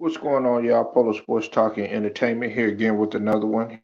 What's going on, y'all? Polo Sports Talking Entertainment here again with another one.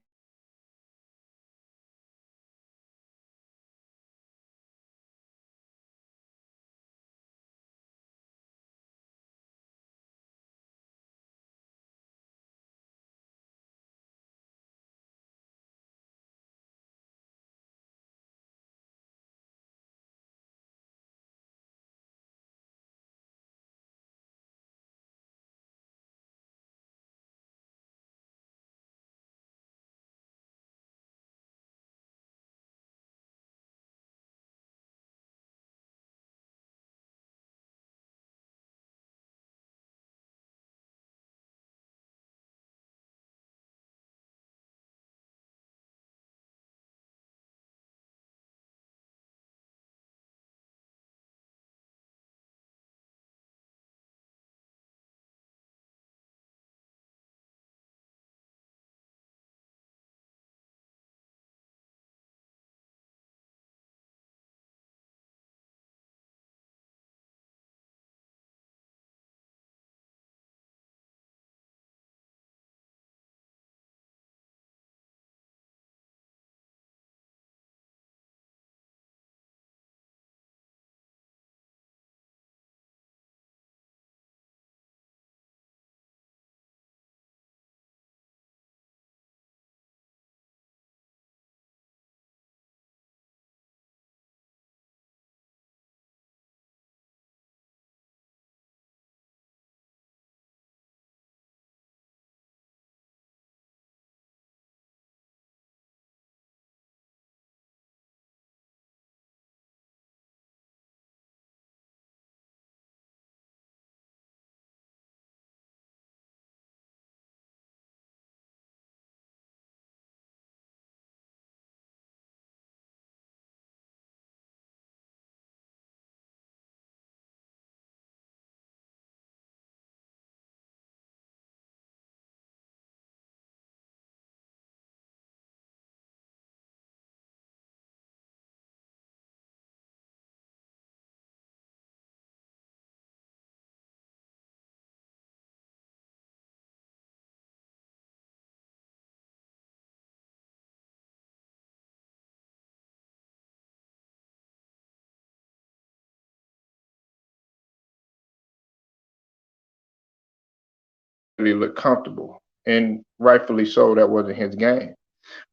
Really look comfortable, and rightfully so. That wasn't his game.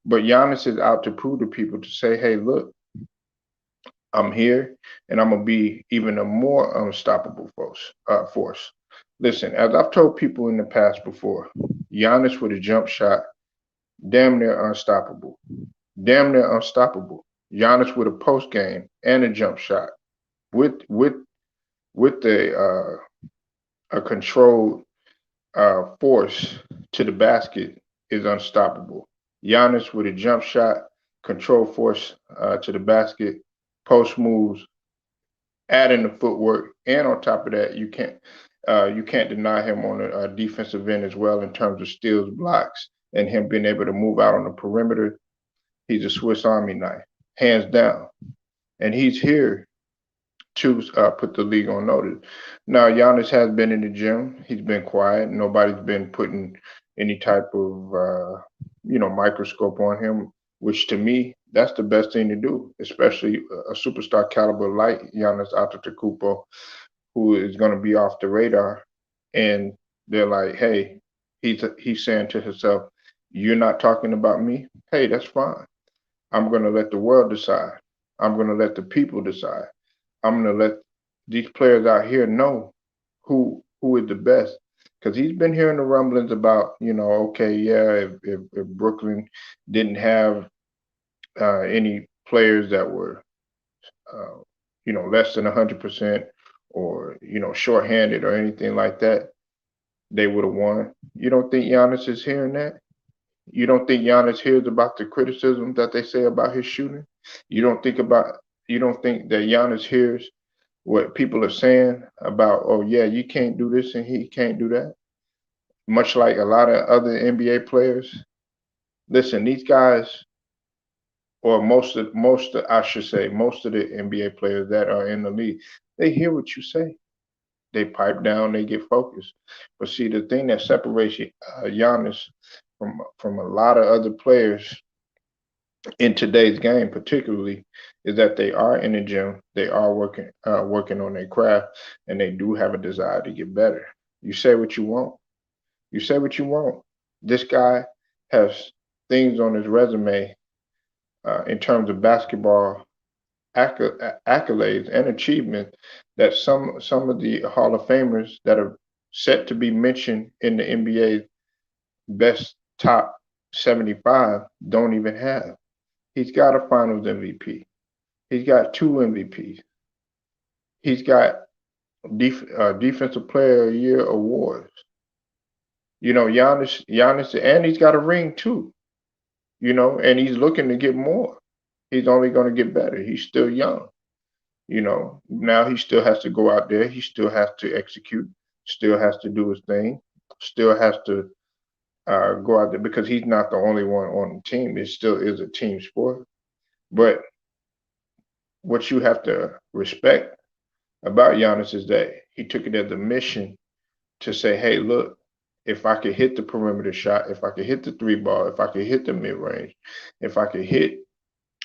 But Giannis is out to prove to people to say, "Hey, look, I'm here, and I'm gonna be even a more unstoppable force." Listen, as I've told people in the past before, Giannis with a jump shot, damn near unstoppable. Damn near unstoppable. Giannis with a post game and a jump shot with a controlled force to the basket is unstoppable. Giannis with a jump shot, control force to the basket, post moves, adding the footwork, and on top of that, you can't deny him on a defensive end as well in terms of steals, blocks, and him being able to move out on the perimeter. He's a Swiss Army knife, hands down, and he's here to put the league on notice. Now, Giannis has been in the gym. He's been quiet. Nobody's been putting any type of microscope on him, which to me, that's the best thing to do, especially a superstar caliber like Giannis Antetokounmpo, who is going to be off the radar. And they're like, hey, he's saying to himself, "You're not talking about me. Hey, that's fine. I'm going to let the world decide. I'm going to let the people decide. I'm gonna let these players out here know who is the best." Because he's been hearing the rumblings about, okay, yeah, if Brooklyn didn't have any players that were, uh, less than 100% or, shorthanded or anything like that, they would have won. You don't think Giannis is hearing that? You don't think Giannis hears about the criticism that they say about his shooting? You don't think about you don't think that Giannis hears what people are saying about, oh yeah, you can't do this and he can't do that. Much like a lot of other NBA players. Listen, these guys, or I should say, most of the NBA players that are in the league, they hear what you say. They pipe down, they get focused. But see, the thing that separates Giannis from a lot of other players in today's game, particularly, is that they are in the gym, they are working on their craft, and they do have a desire to get better. You say what you want. You say what you want. This guy has things on his resume in terms of basketball accolades and achievements that some of the Hall of Famers that are set to be mentioned in the NBA best top 75 don't even have. He's got a Finals MVP. He's got two MVPs. He's got Defensive Player of the Year awards. Giannis, and he's got a ring too. And he's looking to get more. He's only going to get better. He's still young. Now he still has to go out there. He still has to execute. Still has to do his thing. Still has to go out there because he's not the only one on the team. It still is a team sport. But what you have to respect about Giannis is that he took it as a mission to say, hey, look, if I could hit the perimeter shot, if I could hit the three ball, if I could hit the mid range, if I could hit,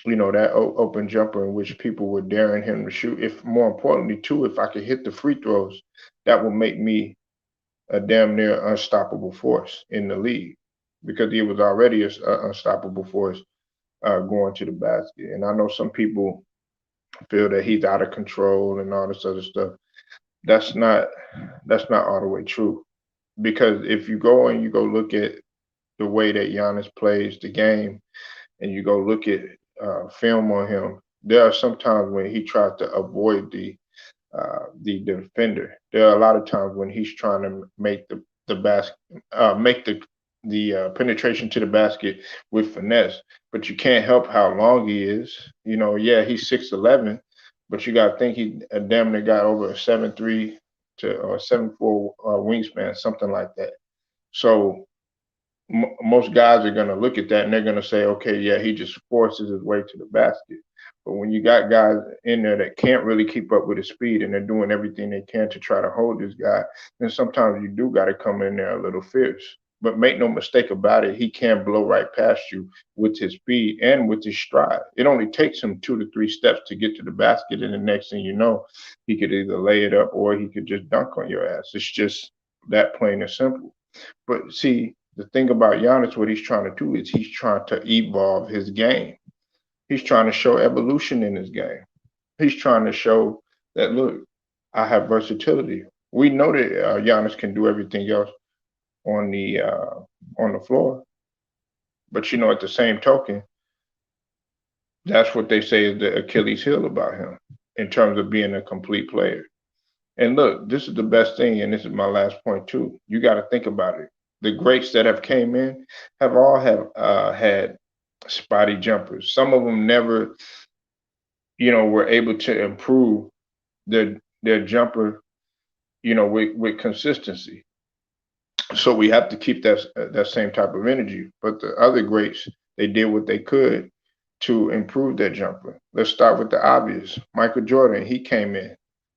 that open jumper in which people were daring him to shoot, if more importantly, too, if I could hit the free throws, that would make me a damn near unstoppable force in the league because he was already an unstoppable force going to the basket. And I know some people feel that he's out of control and all this other stuff. That's not all the way true. Because if you go and you go look at the way that Giannis plays the game, and you go look at film on him, there are some times when he tries to avoid the defender. There are a lot of times when he's trying to make the basket, make the penetration to the basket with finesse. But you can't help how long he is. Yeah, he's 6'11", but you got to think he damn near got over a 7'3" to or 7'4" wingspan, something like that. So most guys are going to look at that and they're going to say, okay, yeah, he just forces his way to the basket. But when you got guys in there that can't really keep up with his speed and they're doing everything they can to try to hold this guy, then sometimes you do got to come in there a little fierce. But make no mistake about it, he can blow right past you with his speed and with his stride. It only takes him 2 to 3 steps to get to the basket, and the next thing you know, he could either lay it up or he could just dunk on your ass. It's just that plain and simple. But see, the thing about Giannis, what he's trying to do is he's trying to evolve his game. He's trying to show evolution in his game. He's trying to show that, look, I have versatility. We know that Giannis can do everything else on the floor, but at the same token, that's what they say is the Achilles heel about him in terms of being a complete player. And look, this is the best thing, and this is my last point too. You got to think about it. The greats that have came in have all had spotty jumpers. Some of them never, were able to improve their jumper, with consistency. So we have to keep that same type of energy. But the other greats, they did what they could to improve their jumper. Let's start with the obvious. Michael Jordan, he came in.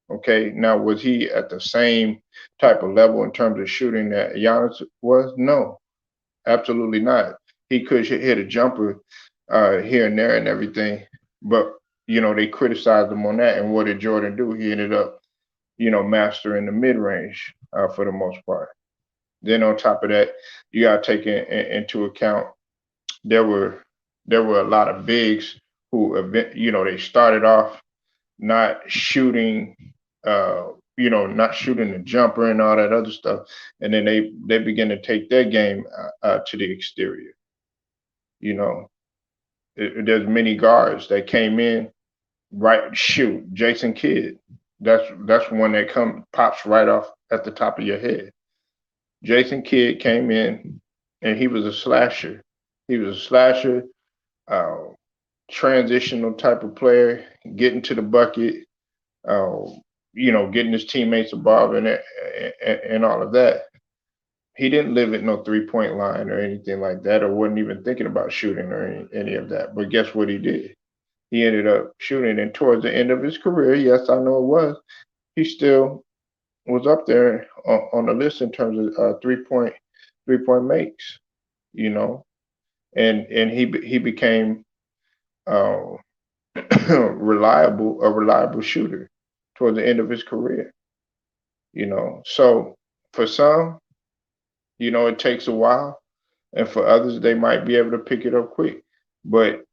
Okay, now was he at the same type of level in terms of shooting that Giannis was? No, absolutely not. He could hit a jumper here and there and everything, but they criticized him on that. And what did Jordan do? He ended up, mastering the mid range for the most part. Then on top of that, you got to take into account there were a lot of bigs who, they started off not shooting, not shooting the jumper and all that other stuff, and then they begin to take their game to the exterior. There's many guards that came in, right? Shoot, Jason Kidd. That's one that pops right off at the top of your head. Jason Kidd came in, and he was a slasher. He was a slasher, transitional type of player, getting to the bucket, getting his teammates involved in it and all of that. He didn't live at no 3-point line or anything like that, or wasn't even thinking about shooting or any of that. But guess what he did? He ended up shooting, and towards the end of his career, yes, I know it was, he still was up there on the list in terms of 3 point makes, you know, and he became uh, a reliable shooter toward the end of his career, you know. So for some, you know, it takes a while, and for others, they might be able to pick it up quick. But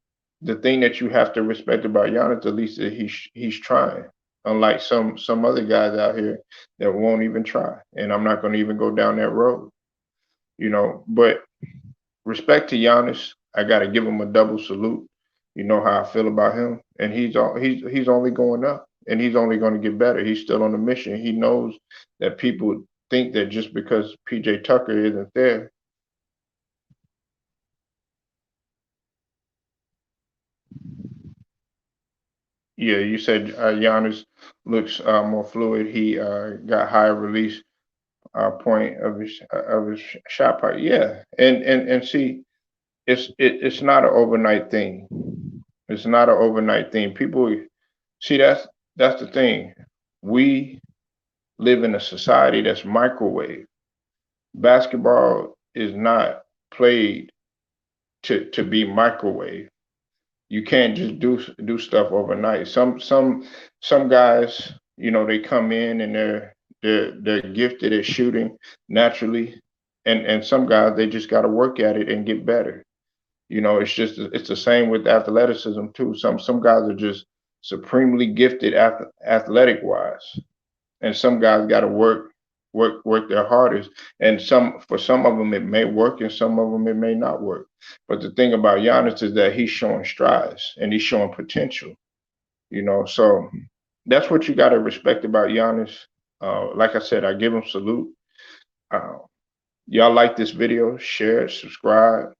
the thing that you have to respect about Giannis, at least, is he's trying. Unlike some other guys out here that won't even try, and I'm not going to even go down that road, you know. But respect to Giannis, I got to give him a double salute. You know how I feel about him, and he's only going up, and he's only going to get better. He's still on a mission. He knows that people think that just because PJ Tucker isn't there. Yeah, you said Giannis looks more fluid. He got higher release point of his shot part. Yeah, and see, it's not an overnight thing. It's not an overnight thing. People see that's the thing. We live in a society that's microwave. Basketball is not played to be microwave. You can't just do stuff overnight. Some guys, you know, they come in and they're gifted at shooting naturally, and some guys they just got to work at it and get better. You know, it's the same with athleticism too. Some guys are just supremely gifted athletic wise, and some guys got to work their hardest. And for some of them it may work, and some of them it may not work. But the thing about Giannis is that he's showing strides and he's showing potential. You know, so that's what you got to respect about Giannis. Like I said, I give him salute. Uh, y'all like this video, share it, subscribe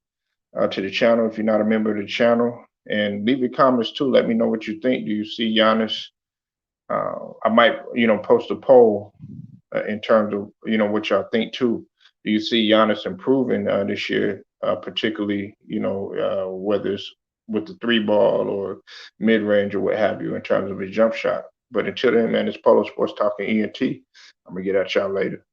to the channel if you're not a member of the channel, and leave your comments too. Let me know what you think. Do you see Giannis? I might, you know, post a poll in terms of, you know, what y'all think too. Do you see Giannis improving this year, particularly, you know, whether it's with the three ball or mid range or what have you in terms of his jump shot? But until then, man, it's Polo Sports Talking ENT. I'm gonna get at y'all later.